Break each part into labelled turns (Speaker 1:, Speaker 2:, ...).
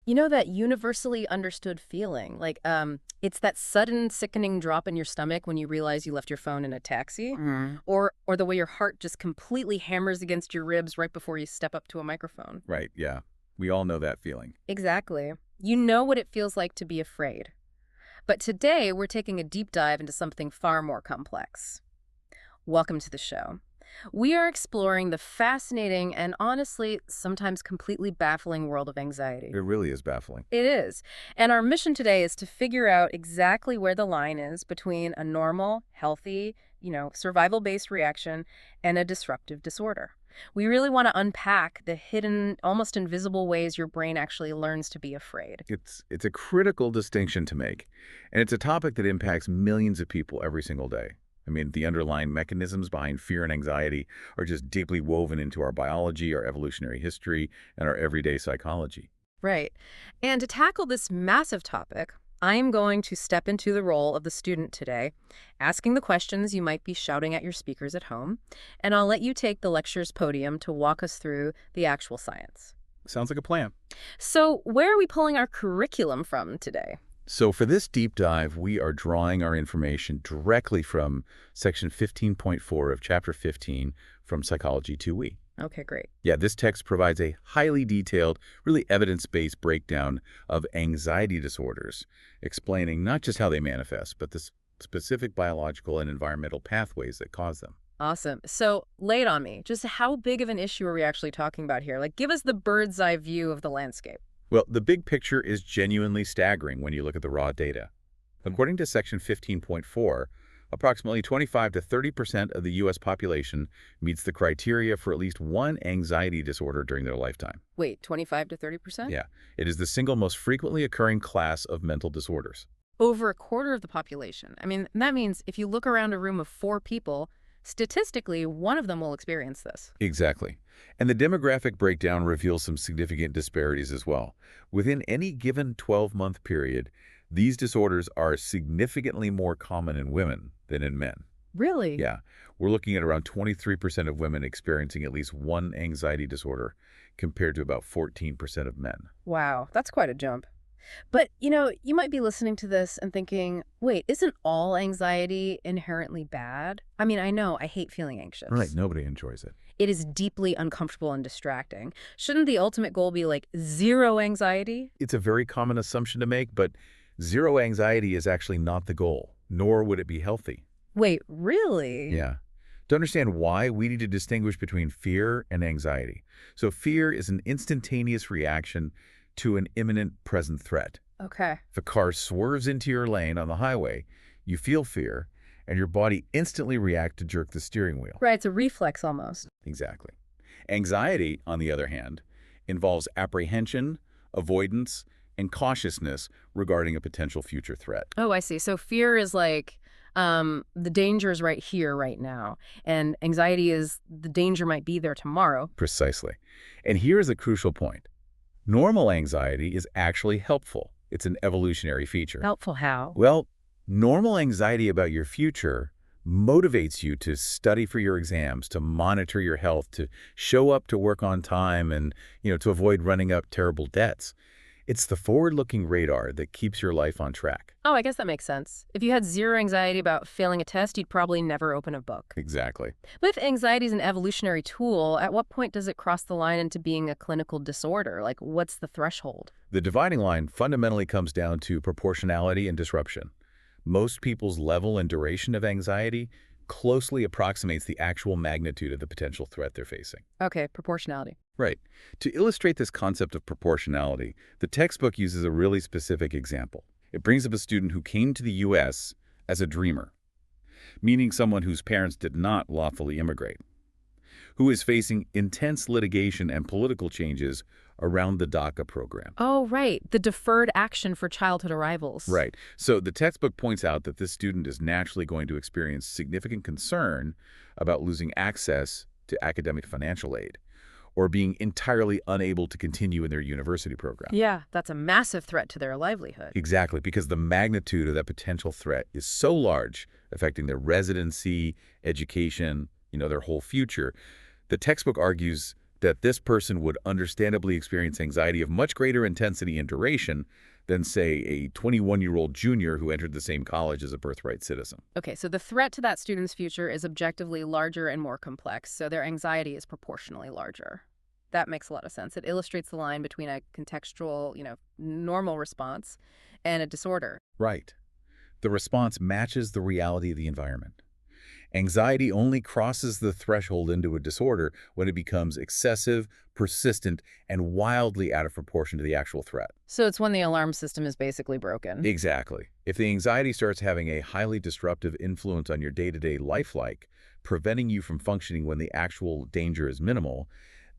Speaker 1: You know that universally understood feeling, like, it's that sudden sickening drop in your stomach when you realize you left your phone in a taxi?
Speaker 2: Mm.
Speaker 1: Or the way your heart just completely hammers against your ribs right before you step up to a microphone?
Speaker 2: Right, yeah. We all know that feeling.
Speaker 1: Exactly. You know what it feels like to be afraid. But today, we're taking a deep dive into something far more complex. Welcome to the show. We are exploring the fascinating and honestly, sometimes completely baffling world of anxiety.
Speaker 2: It really is baffling.
Speaker 1: It is. And our mission today is to figure out exactly where the line is between a normal, healthy, survival-based reaction and a disruptive disorder. We really want to unpack the hidden, almost invisible ways your brain actually learns to be afraid.
Speaker 2: It's a critical distinction to make, and it's a topic that impacts millions of people every single day. I mean, the underlying mechanisms behind fear and anxiety are just deeply woven into our biology, our evolutionary history, and our everyday psychology.
Speaker 1: Right. And to tackle this massive topic, I'm going to step into the role of the student today, asking the questions you might be shouting at your speakers at home, and I'll let you take the lecture's podium to walk us through the actual science.
Speaker 2: Sounds like a plan.
Speaker 1: So, where are we pulling our curriculum from today?
Speaker 2: So for this deep dive, we are drawing our information directly from section 15.4 of chapter 15 from Psychology 2E.
Speaker 1: Okay, great.
Speaker 2: Yeah, this text provides a highly detailed, really evidence-based breakdown of anxiety disorders, explaining not just how they manifest, but the specific biological and environmental pathways that cause them.
Speaker 1: Awesome. So, lay it on me. Just how big of an issue are we actually talking about here? Like, give us the bird's eye view of the landscape.
Speaker 2: Well, the big picture is genuinely staggering when you look at the raw data. According to section 15.4, approximately 25 to 30% of the U.S. population meets the criteria for at least one anxiety disorder during their lifetime.
Speaker 1: Wait, 25 to 30%?
Speaker 2: Yeah, it is the single most frequently occurring class of mental disorders.
Speaker 1: Over a quarter of the population. I mean, that means if you look around a room of 4 people, statistically, one of them will experience this.
Speaker 2: Exactly. And the demographic breakdown reveals some significant disparities as well. Within any given 12-month period, these disorders are significantly more common in women than in men.
Speaker 1: Really?
Speaker 2: Yeah, we're looking at around 23% of women experiencing at least one anxiety disorder compared to about 14% of men.
Speaker 1: Wow, that's quite a jump. But, you might be listening to this and thinking, wait, isn't all anxiety inherently bad? I mean, I know I hate feeling anxious.
Speaker 2: Right, nobody enjoys it.
Speaker 1: It is deeply uncomfortable and distracting. Shouldn't the ultimate goal be like zero anxiety?
Speaker 2: It's a very common assumption to make, but zero anxiety is actually not the goal, nor would it be healthy.
Speaker 1: Wait, really?
Speaker 2: Yeah. To understand why, we need to distinguish between fear and anxiety. So fear is an instantaneous reaction to an imminent present threat.
Speaker 1: Okay.
Speaker 2: If a car swerves into your lane on the highway, you feel fear, and your body instantly reacts to jerk the steering wheel.
Speaker 1: Right, it's a reflex almost.
Speaker 2: Exactly. Anxiety, on the other hand, involves apprehension, avoidance, and cautiousness regarding a potential future threat.
Speaker 1: Oh, I see. So fear is like the danger is right here, right now. And anxiety is the danger might be there tomorrow.
Speaker 2: Precisely. And here is a crucial point. Normal anxiety is actually helpful. It's an evolutionary feature.
Speaker 1: Helpful how?
Speaker 2: Well, normal anxiety about your future motivates you to study for your exams, to monitor your health, to show up to work on time, and, to avoid running up terrible debts. It's the forward-looking radar that keeps your life on track.
Speaker 1: Oh, I guess that makes sense. If you had zero anxiety about failing a test, you'd probably never open a book.
Speaker 2: Exactly.
Speaker 1: But if anxiety is an evolutionary tool, at what point does it cross the line into being a clinical disorder? Like, what's the threshold?
Speaker 2: The dividing line fundamentally comes down to proportionality and disruption. Most people's level and duration of anxiety closely approximates the actual magnitude of the potential threat they're facing.
Speaker 1: Okay, proportionality.
Speaker 2: Right. To illustrate this concept of proportionality, the textbook uses a really specific example. It brings up a student who came to the U.S. as a dreamer, meaning someone whose parents did not lawfully immigrate, who is facing intense litigation and political changes around the DACA program.
Speaker 1: Oh, right. The deferred action for childhood arrivals.
Speaker 2: Right. So the textbook points out that this student is naturally going to experience significant concern about losing access to academic financial aid, or being entirely unable to continue in their university program.
Speaker 1: Yeah, that's a massive threat to their livelihood.
Speaker 2: Exactly, because the magnitude of that potential threat is so large, affecting their residency, education, their whole future. The textbook argues that this person would understandably experience anxiety of much greater intensity and duration than, say, a 21-year-old junior who entered the same college as a birthright citizen.
Speaker 1: Okay, so the threat to that student's future is objectively larger and more complex, so their anxiety is proportionally larger. That makes a lot of sense. It illustrates the line between a contextual, normal response and a disorder.
Speaker 2: Right. The response matches the reality of the environment. Anxiety only crosses the threshold into a disorder when it becomes excessive, persistent, and wildly out of proportion to the actual threat.
Speaker 1: So it's when the alarm system is basically broken.
Speaker 2: Exactly. If the anxiety starts having a highly disruptive influence on your day-to-day life, like preventing you from functioning when the actual danger is minimal,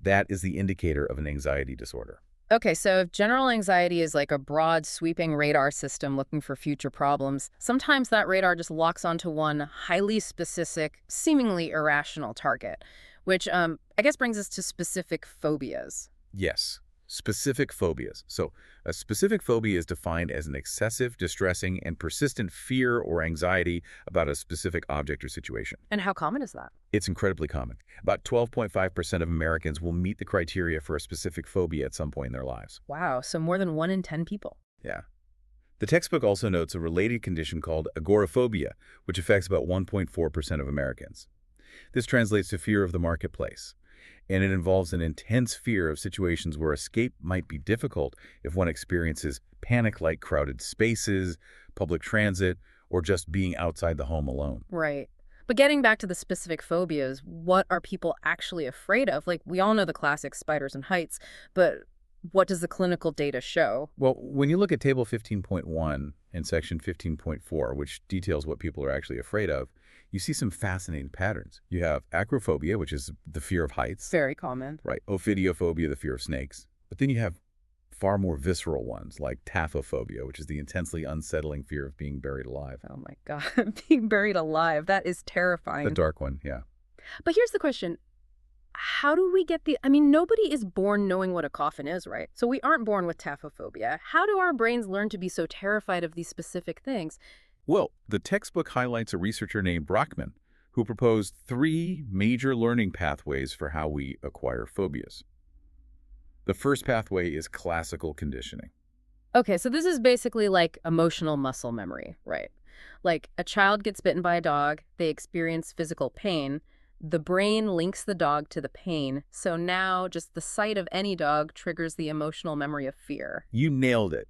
Speaker 2: that is the indicator of an anxiety disorder.
Speaker 1: Okay, so if general anxiety is like a broad, sweeping radar system looking for future problems, sometimes that radar just locks onto one highly specific, seemingly irrational target, which I guess brings us to specific phobias.
Speaker 2: Yes, specific phobias. So, a specific phobia is defined as an excessive, distressing, and persistent fear or anxiety about a specific object or situation.
Speaker 1: And how common is that?
Speaker 2: It's incredibly common. About 12.5% of Americans will meet the criteria for a specific phobia at some point in their lives.
Speaker 1: Wow, so more than 1 in 10 people.
Speaker 2: Yeah. The textbook also notes a related condition called agoraphobia, which affects about 1.4% of Americans. This translates to fear of the marketplace, and it involves an intense fear of situations where escape might be difficult if one experiences panic-like crowded spaces, public transit, or just being outside the home alone.
Speaker 1: Right. But getting back to the specific phobias, what are people actually afraid of? Like, we all know the classic spiders and heights, but what does the clinical data show?
Speaker 2: Well, when you look at Table 15.1 and Section 15.4, which details what people are actually afraid of, you see some fascinating patterns. You have acrophobia, which is the fear of heights,
Speaker 1: Very common.
Speaker 2: right? Ophidiophobia, the fear of snakes. But then you have far more visceral ones, like taphophobia, which is the intensely unsettling fear of being buried alive.
Speaker 1: Oh my God, being buried alive, that is
Speaker 2: The
Speaker 1: terrifying.
Speaker 2: dark one, yeah.
Speaker 1: But here's the question. How do we get I mean, nobody is born knowing what a coffin is, right? So we aren't born with taphophobia. How do our brains learn to be so terrified of these specific things?
Speaker 2: Well, the textbook highlights a researcher named Brockman, who proposed 3 major learning pathways for how we acquire phobias. The first pathway is classical conditioning.
Speaker 1: Okay, so this is basically like emotional muscle memory, right? Like a child gets bitten by a dog, they experience physical pain. The brain links the dog to the pain, so now just the sight of any dog triggers the emotional memory of fear.
Speaker 2: You nailed it.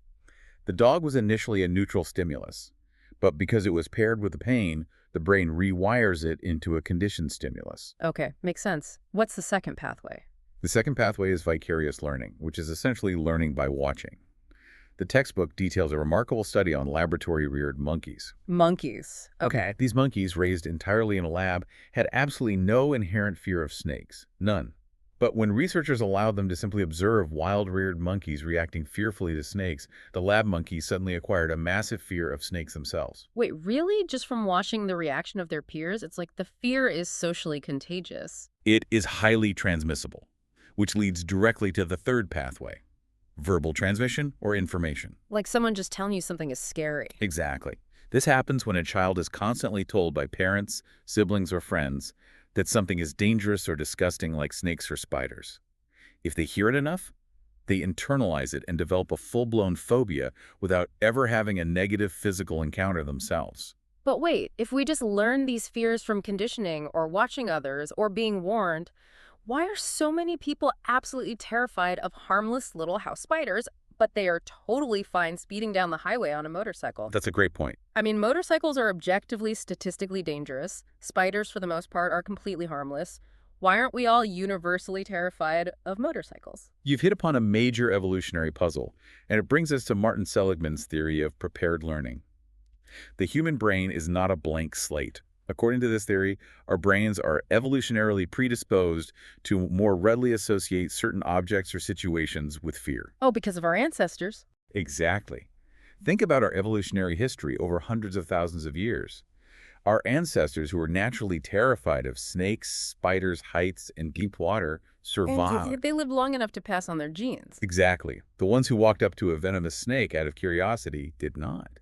Speaker 2: The dog was initially a neutral stimulus, but because it was paired with the pain, the brain rewires it into a conditioned stimulus.
Speaker 1: Okay, makes sense. What's the second pathway?
Speaker 2: The second pathway is vicarious learning, which is essentially learning by watching. The textbook details a remarkable study on laboratory-reared monkeys.
Speaker 1: Monkeys. Okay.
Speaker 2: These monkeys, raised entirely in a lab, had absolutely no inherent fear of snakes. None. But when researchers allowed them to simply observe wild-reared monkeys reacting fearfully to snakes, the lab monkeys suddenly acquired a massive fear of snakes themselves.
Speaker 1: Wait, really? Just from watching the reaction of their peers? It's like the fear is socially contagious.
Speaker 2: It is highly transmissible, which leads directly to the third pathway: verbal transmission or information.
Speaker 1: Like someone just telling you something is scary.
Speaker 2: Exactly. This happens when a child is constantly told by parents, siblings, or friends that something is dangerous or disgusting, like snakes or spiders. If they hear it enough, they internalize it and develop a full-blown phobia without ever having a negative physical encounter themselves.
Speaker 1: But wait, if we just learn these fears from conditioning or watching others or being warned, why are so many people absolutely terrified of harmless little house spiders, but they are totally fine speeding down the highway on a motorcycle?
Speaker 2: That's a great point.
Speaker 1: I mean, motorcycles are objectively statistically dangerous. Spiders, for the most part, are completely harmless. Why aren't we all universally terrified of motorcycles?
Speaker 2: You've hit upon a major evolutionary puzzle, and it brings us to Martin Seligman's theory of prepared learning. The human brain is not a blank slate. According to this theory, our brains are evolutionarily predisposed to more readily associate certain objects or situations with fear.
Speaker 1: Oh, because of our ancestors.
Speaker 2: Exactly. Think about our evolutionary history over hundreds of thousands of years. Our ancestors, who were naturally terrified of snakes, spiders, heights, and deep water, survived.
Speaker 1: And they lived long enough to pass on their genes.
Speaker 2: Exactly. The ones who walked up to a venomous snake out of curiosity did not.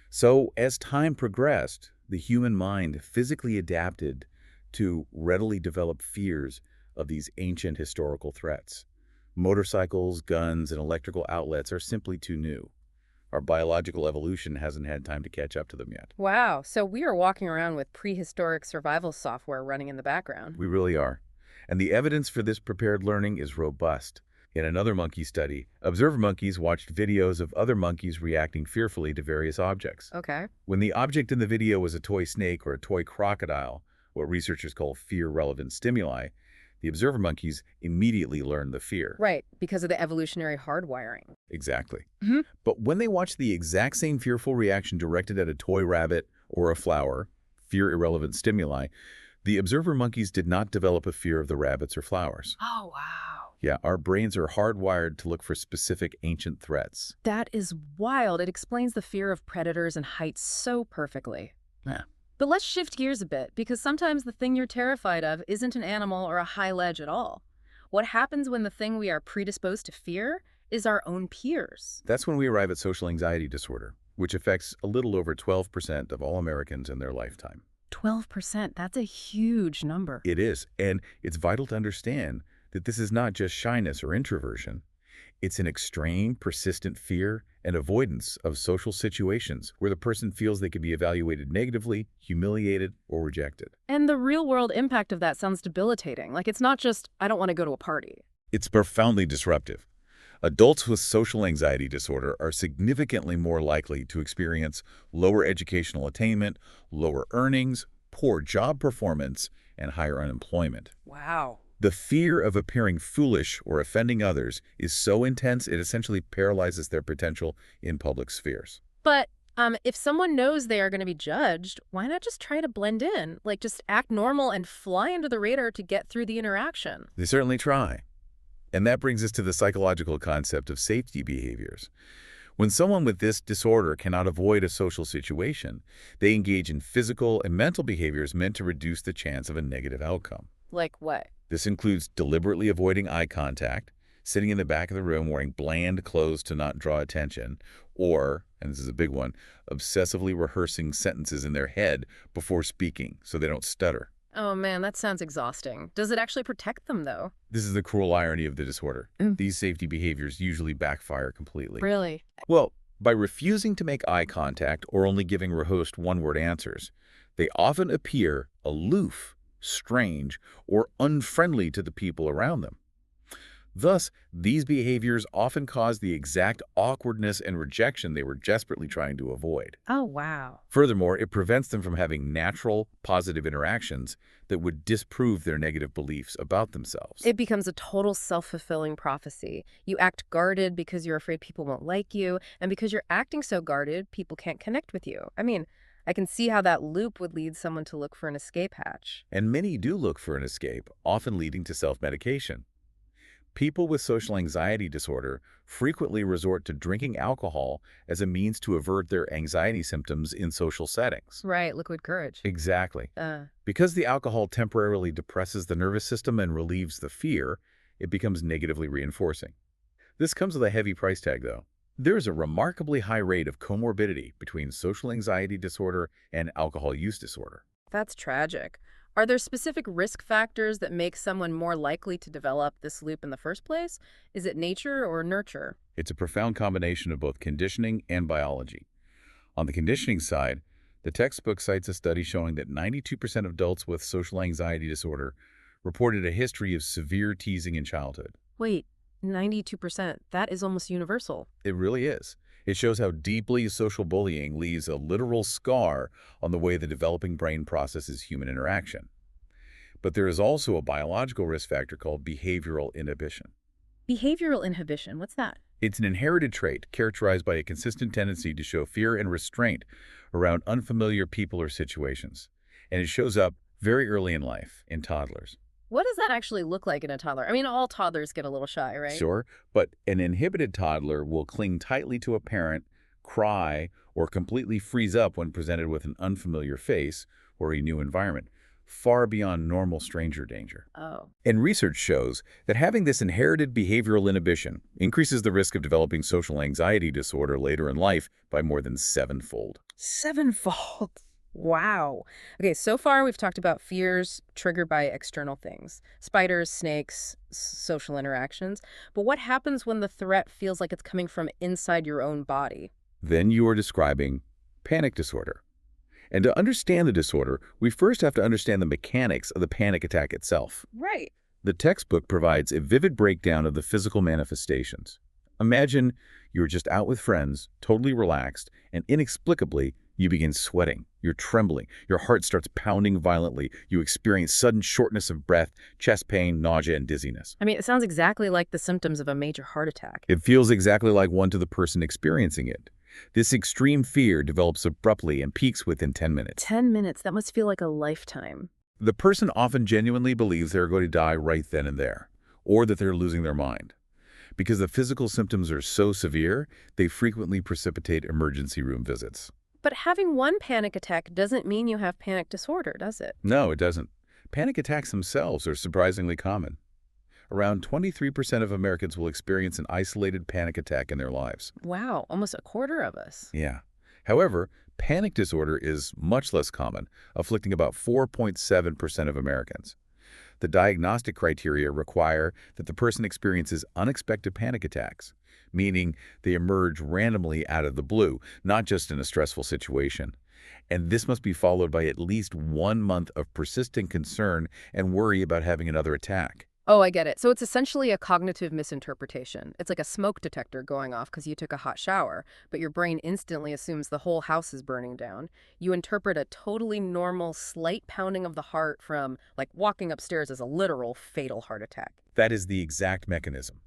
Speaker 2: So, as time progressed, the human mind physically adapted to readily develop fears of these ancient historical threats. Motorcycles, guns, and electrical outlets are simply too new. Our biological evolution hasn't had time to catch up to them yet.
Speaker 1: Wow, so we are walking around with prehistoric survival software running in the background.
Speaker 2: We really are. And the evidence for this prepared learning is robust. In another monkey study, observer monkeys watched videos of other monkeys reacting fearfully to various objects.
Speaker 1: Okay.
Speaker 2: When the object in the video was a toy snake or a toy crocodile, what researchers call fear-relevant stimuli, the observer monkeys immediately learned the fear.
Speaker 1: Right, because of the evolutionary hardwiring.
Speaker 2: Exactly.
Speaker 1: Mhm.
Speaker 2: But when they watched the exact same fearful reaction directed at a toy rabbit or a flower, fear-irrelevant stimuli, the observer monkeys did not develop a fear of the rabbits or flowers.
Speaker 1: Oh, wow.
Speaker 2: Yeah, our brains are hardwired to look for specific ancient threats.
Speaker 1: That is wild. It explains the fear of predators and heights so perfectly.
Speaker 2: Yeah.
Speaker 1: But let's shift gears a bit, because sometimes the thing you're terrified of isn't an animal or a high ledge at all. What happens when the thing we are predisposed to fear is our own peers?
Speaker 2: That's when we arrive at social anxiety disorder, which affects a little over 12% of all Americans in their lifetime.
Speaker 1: 12%, that's a huge number.
Speaker 2: It is, and it's vital to understand that this is not just shyness or introversion. It's an extreme, persistent fear and avoidance of social situations where the person feels they could be evaluated negatively, humiliated, or rejected.
Speaker 1: And the real-world impact of that sounds debilitating. Like, it's not just, I don't want to go to a party.
Speaker 2: It's profoundly disruptive. Adults with social anxiety disorder are significantly more likely to experience lower educational attainment, lower earnings, poor job performance, and higher unemployment.
Speaker 1: Wow.
Speaker 2: The fear of appearing foolish or offending others is so intense it essentially paralyzes their potential in public spheres.
Speaker 1: But if someone knows they are going to be judged, why not just try to blend in? Like, just act normal and fly under the radar to get through the interaction.
Speaker 2: They certainly try. And that brings us to the psychological concept of safety behaviors. When someone with this disorder cannot avoid a social situation, they engage in physical and mental behaviors meant to reduce the chance of a negative outcome.
Speaker 1: Like what?
Speaker 2: This includes deliberately avoiding eye contact, sitting in the back of the room wearing bland clothes to not draw attention, or, and this is a big one, obsessively rehearsing sentences in their head before speaking so they don't stutter.
Speaker 1: Oh man, that sounds exhausting. Does it actually protect them, though?
Speaker 2: This is the cruel irony of the disorder.
Speaker 1: Mm.
Speaker 2: These safety behaviors usually backfire completely.
Speaker 1: Really?
Speaker 2: Well, by refusing to make eye contact or only giving rehearsed one-word answers, they often appear aloof, strange, or unfriendly to the people around them. Thus, these behaviors often cause the exact awkwardness and rejection they were desperately trying to avoid.
Speaker 1: Oh, wow.
Speaker 2: Furthermore, it prevents them from having natural, positive interactions that would disprove their negative beliefs about themselves.
Speaker 1: It becomes a total self-fulfilling prophecy. You act guarded because you're afraid people won't like you, and because you're acting so guarded, people can't connect with you. I mean, I can see how that loop would lead someone to look for an escape hatch.
Speaker 2: And many do look for an escape, often leading to self-medication. People with social anxiety disorder frequently resort to drinking alcohol as a means to avert their anxiety symptoms in social settings.
Speaker 1: Right, liquid courage.
Speaker 2: Exactly.
Speaker 1: Uh,
Speaker 2: Because the alcohol temporarily depresses the nervous system and relieves the fear, it becomes negatively reinforcing. This comes with a heavy price tag, though. There is a remarkably high rate of comorbidity between social anxiety disorder and alcohol use disorder.
Speaker 1: That's tragic. Are there specific risk factors that make someone more likely to develop this loop in the first place? Is it nature or nurture?
Speaker 2: It's a profound combination of both conditioning and biology. On the conditioning side, the textbook cites a study showing that 92% of adults with social anxiety disorder reported a history of severe teasing in childhood.
Speaker 1: Wait, 92%. That is almost universal.
Speaker 2: It really is. It shows how deeply social bullying leaves a literal scar on the way the developing brain processes human interaction. But there is also a biological risk factor called behavioral inhibition.
Speaker 1: Behavioral inhibition, what's that?
Speaker 2: It's an inherited trait characterized by a consistent tendency to show fear and restraint around unfamiliar people or situations. And it shows up very early in life, in toddlers.
Speaker 1: What does that actually look like in a toddler? I mean, all toddlers get a little shy, right?
Speaker 2: Sure, but an inhibited toddler will cling tightly to a parent, cry, or completely freeze up when presented with an unfamiliar face or a new environment, far beyond normal stranger danger.
Speaker 1: Oh.
Speaker 2: And research shows that having this inherited behavioral inhibition increases the risk of developing social anxiety disorder later in life by more than 7-fold.
Speaker 1: 7-fold. Wow. Okay, so far we've talked about fears triggered by external things, spiders, snakes, social interactions. But what happens when the threat feels like it's coming from inside your own body?
Speaker 2: Then you are describing panic disorder. And to understand the disorder, we first have to understand the mechanics of the panic attack itself.
Speaker 1: Right.
Speaker 2: The textbook provides a vivid breakdown of the physical manifestations. Imagine you're just out with friends, totally relaxed, and inexplicably, you begin sweating. You're trembling. Your heart starts pounding violently. You experience sudden shortness of breath, chest pain, nausea, and dizziness.
Speaker 1: I mean, it sounds exactly like the symptoms of a major heart attack.
Speaker 2: It feels exactly like one to the person experiencing it. This extreme fear develops abruptly and peaks within 10 minutes.
Speaker 1: 10 minutes, that must feel like a lifetime.
Speaker 2: The person often genuinely believes they're going to die right then and there, or that they're losing their mind. Because the physical symptoms are so severe, they frequently precipitate emergency room visits.
Speaker 1: But having one panic attack doesn't mean you have panic disorder, does it?
Speaker 2: No, it doesn't. Panic attacks themselves are surprisingly common. Around 23% of Americans will experience an isolated panic attack in their lives.
Speaker 1: Wow, almost a quarter of us.
Speaker 2: Yeah. However, panic disorder is much less common, afflicting about 4.7% of Americans. The diagnostic criteria require that the person experiences unexpected panic attacks, meaning they emerge randomly out of the blue, not just in a stressful situation. And this must be followed by at least 1 month of persistent concern and worry about having another attack.
Speaker 1: Oh, I get it. So it's essentially a cognitive misinterpretation. It's like a smoke detector going off because you took a hot shower, but your brain instantly assumes the whole house is burning down. You interpret a totally normal, slight pounding of the heart from, like, walking upstairs as a literal fatal heart attack.
Speaker 2: That is the exact mechanism.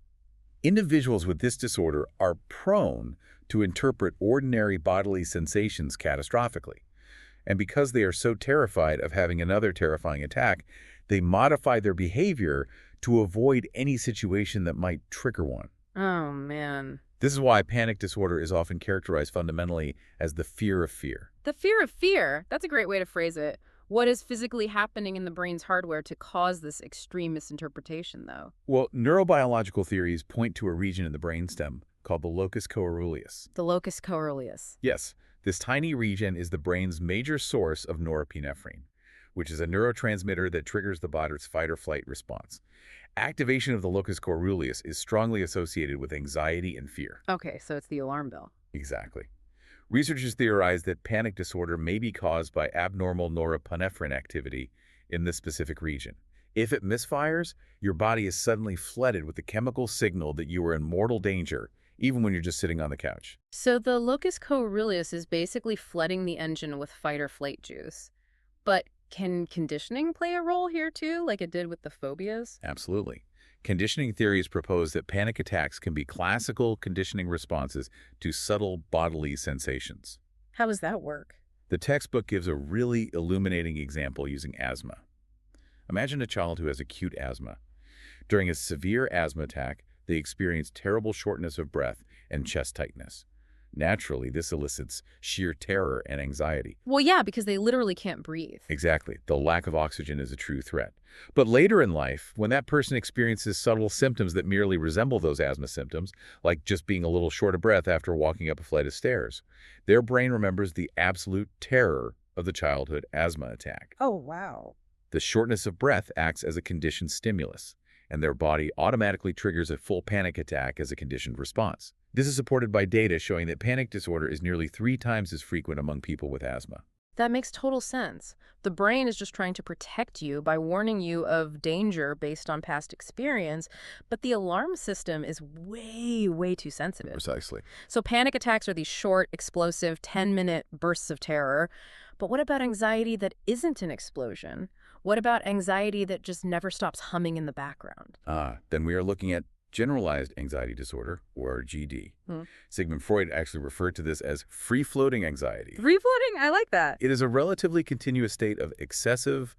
Speaker 2: Individuals with this disorder are prone to interpret ordinary bodily sensations catastrophically. And because they are so terrified of having another terrifying attack, they modify their behavior to avoid any situation that might trigger one.
Speaker 1: Oh, man.
Speaker 2: This is why panic disorder is often characterized fundamentally as the fear of fear.
Speaker 1: The fear of fear. That's a great way to phrase it. What is physically happening in the brain's hardware to cause this extreme misinterpretation, though?
Speaker 2: Well, neurobiological theories point to a region in the brainstem called the locus coeruleus.
Speaker 1: The locus coeruleus.
Speaker 2: Yes, this tiny region is the brain's major source of norepinephrine, which is a neurotransmitter that triggers the body's fight-or-flight response. Activation of the locus coeruleus is strongly associated with anxiety and fear.
Speaker 1: Okay, so it's the alarm bell.
Speaker 2: Exactly. Researchers theorize that panic disorder may be caused by abnormal norepinephrine activity in this specific region. If it misfires, your body is suddenly flooded with the chemical signal that you are in mortal danger, even when you're just sitting on the couch.
Speaker 1: So the locus coeruleus is basically flooding the engine with fight or flight juice. But can conditioning play a role here too, like it did with the phobias?
Speaker 2: Absolutely. Conditioning theories propose that panic attacks can be classical conditioning responses to subtle bodily sensations.
Speaker 1: How does that work?
Speaker 2: The textbook gives a really illuminating example using asthma. Imagine a child who has acute asthma. During a severe asthma attack, they experience terrible shortness of breath and chest tightness. Naturally, this elicits sheer terror and anxiety.
Speaker 1: Well, yeah, because they literally can't breathe.
Speaker 2: Exactly. The lack of oxygen is a true threat. But later in life, when that person experiences subtle symptoms that merely resemble those asthma symptoms, like just being a little short of breath after walking up a flight of stairs, their brain remembers the absolute terror of the childhood asthma attack.
Speaker 1: Oh, wow.
Speaker 2: The shortness of breath acts as a conditioned stimulus, and their body automatically triggers a full panic attack as a conditioned response. This is supported by data showing that panic disorder is nearly 3 times as frequent among people with asthma.
Speaker 1: That makes total sense. The brain is just trying to protect you by warning you of danger based on past experience, but the alarm system is way, way too sensitive.
Speaker 2: Precisely.
Speaker 1: So panic attacks are these short, explosive, 10-minute bursts of terror. But what about anxiety that isn't an explosion? What about anxiety that just never stops humming in the background?
Speaker 2: Then we are looking at generalized anxiety disorder, or GD. Sigmund Freud actually referred to this as free-floating anxiety.
Speaker 1: Free-floating? I like that.
Speaker 2: It is a relatively continuous state of excessive,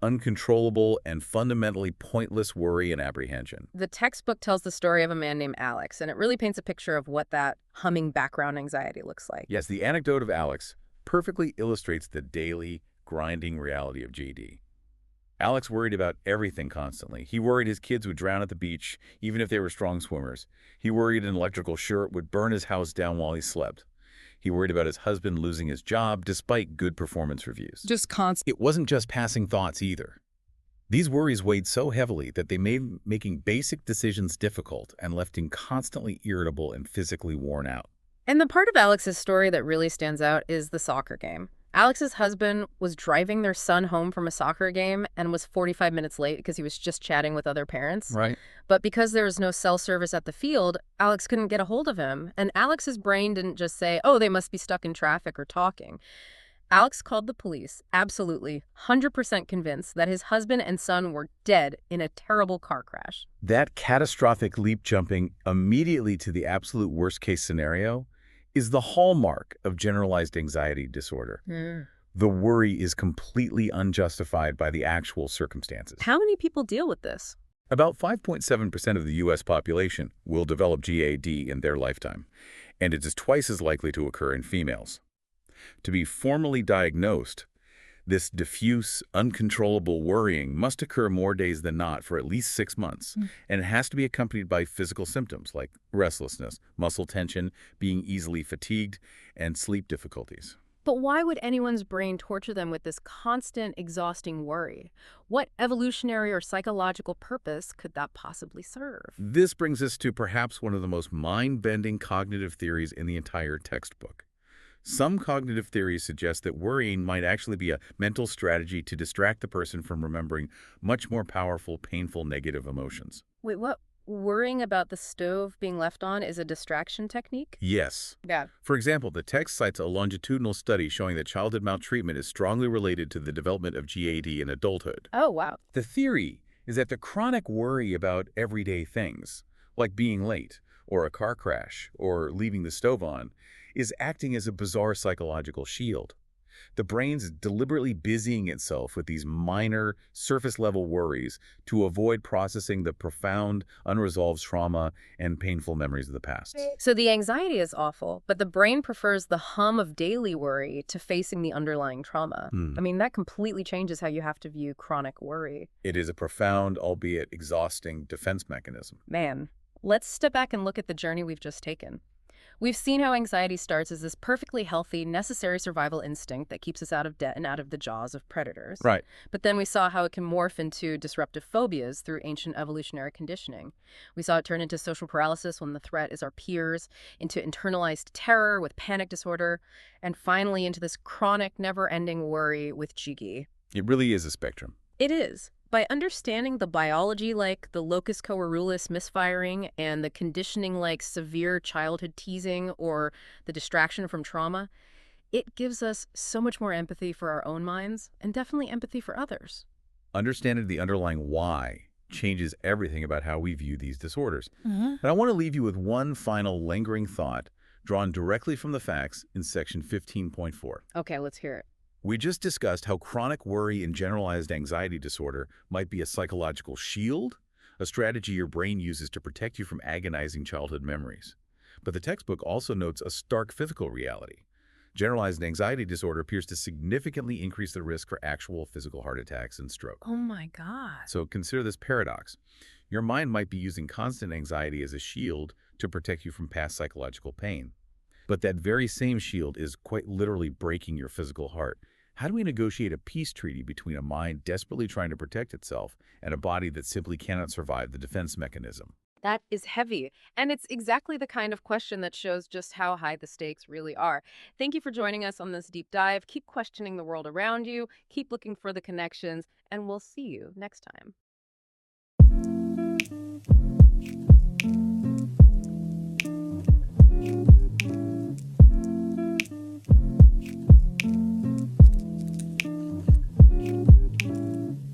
Speaker 2: uncontrollable, and fundamentally pointless worry and apprehension.
Speaker 1: The textbook tells the story of a man named Alex, and it really paints a picture of what that humming background anxiety looks like.
Speaker 2: Yes, the anecdote of Alex perfectly illustrates the daily, grinding reality of GD. Alex worried about everything constantly. He worried his kids would drown at the beach, even if they were strong swimmers. He worried an electrical short would burn his house down while he slept. He worried about his husband losing his job despite good performance reviews.
Speaker 1: Just constant.
Speaker 2: It wasn't just passing thoughts either. These worries weighed so heavily that they made making basic decisions difficult and left him constantly irritable and physically worn out.
Speaker 1: And the part of Alex's story that really stands out is the soccer game. Alex's husband was driving their son home from a soccer game and was 45 minutes late because he was just chatting with other parents.
Speaker 2: Right.
Speaker 1: But because there was no cell service at the field, Alex couldn't get a hold of him. And Alex's brain didn't just say, oh, they must be stuck in traffic or talking. Alex called the police, absolutely, 100% convinced that his husband and son were dead in a terrible car crash.
Speaker 2: That catastrophic leap jumping immediately to the absolute worst case scenario is the hallmark of generalized anxiety disorder. The worry is completely unjustified by the actual circumstances.
Speaker 1: How many people deal with this?
Speaker 2: About 5.7% of the U.S. population will develop GAD in their lifetime, and it is twice as likely to occur in females. To be formally diagnosed, this diffuse, uncontrollable worrying must occur more days than not for at least 6 months, and it has to be accompanied by physical symptoms like restlessness, muscle tension, being easily fatigued, and sleep difficulties.
Speaker 1: But why would anyone's brain torture them with this constant, exhausting worry? What evolutionary or psychological purpose could that possibly serve?
Speaker 2: This brings us to perhaps one of the most mind-bending cognitive theories in the entire textbook. Some cognitive theories suggest that worrying might actually be a mental strategy to distract the person from remembering much more powerful, painful, negative emotions.
Speaker 1: Wait, what? Worrying about the stove being left on is a distraction technique?
Speaker 2: Yes.
Speaker 1: Yeah.
Speaker 2: For example, the text cites a longitudinal study showing that childhood maltreatment is strongly related to the development of GAD in adulthood.
Speaker 1: Oh, wow.
Speaker 2: The theory is that the chronic worry about everyday things, like being late, or a car crash, or leaving the stove on, is acting as a bizarre psychological shield. The brain's deliberately busying itself with these minor, surface-level worries to avoid processing the profound, unresolved trauma and painful memories of the past.
Speaker 1: So the anxiety is awful, but the brain prefers the hum of daily worry to facing the underlying trauma. I mean, that completely changes how you have to view chronic worry.
Speaker 2: It is a profound, albeit exhausting, defense mechanism.
Speaker 1: Man, let's step back and look at the journey we've just taken. We've seen how anxiety starts as this perfectly healthy, necessary survival instinct that keeps us out of debt and out of the jaws of predators.
Speaker 2: Right.
Speaker 1: But then we saw how it can morph into disruptive phobias through ancient evolutionary conditioning. We saw it turn into social paralysis when the threat is our peers, into internalized terror with panic disorder, and finally into this chronic, never-ending worry with jiggy.
Speaker 2: It really is a spectrum.
Speaker 1: It is. By understanding the biology like the locus coeruleus misfiring and the conditioning like severe childhood teasing or the distraction from trauma, it gives us so much more empathy for our own minds and definitely empathy for others.
Speaker 2: Understanding the underlying why changes everything about how we view these disorders. And I want to leave you with one final lingering thought drawn directly from the facts in section 15.4.
Speaker 1: Okay, let's hear it.
Speaker 2: We just discussed how chronic worry and generalized anxiety disorder might be a psychological shield, a strategy your brain uses to protect you from agonizing childhood memories. But the textbook also notes a stark physical reality. Generalized anxiety disorder appears to significantly increase the risk for actual physical heart attacks and stroke.
Speaker 1: Oh my God.
Speaker 2: So consider this paradox. Your mind might be using constant anxiety as a shield to protect you from past psychological pain. But that very same shield is quite literally breaking your physical heart. How do we negotiate a peace treaty between a mind desperately trying to protect itself and a body that simply cannot survive the defense mechanism?
Speaker 1: That is heavy. And it's exactly the kind of question that shows just how high the stakes really are. Thank you for joining us on this deep dive. Keep questioning the world around you, keep looking for the connections, and we'll see you next time.